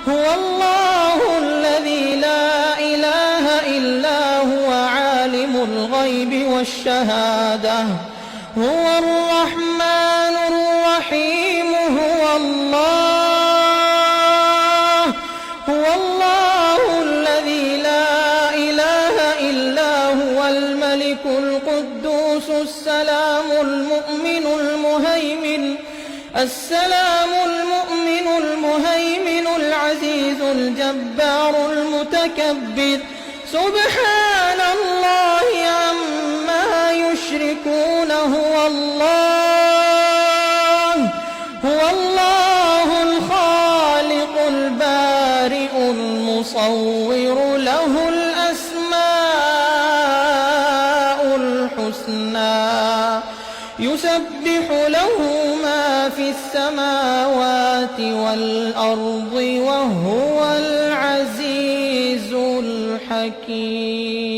هو الله الذي لا إله إلا هو عالم الغيب والشهادة هو الرحمن الرحيم هو الله الذي لا إله إلا هو الملك القدوس السلام المؤمن المهيمن العزيز الجبار المتكبر سبحان الله عما يشركون هو الله الخالق البارئ المصور له الأسماء الحسنى يسبح له ما في السماوات والأرض وهو العزيز الحكيم.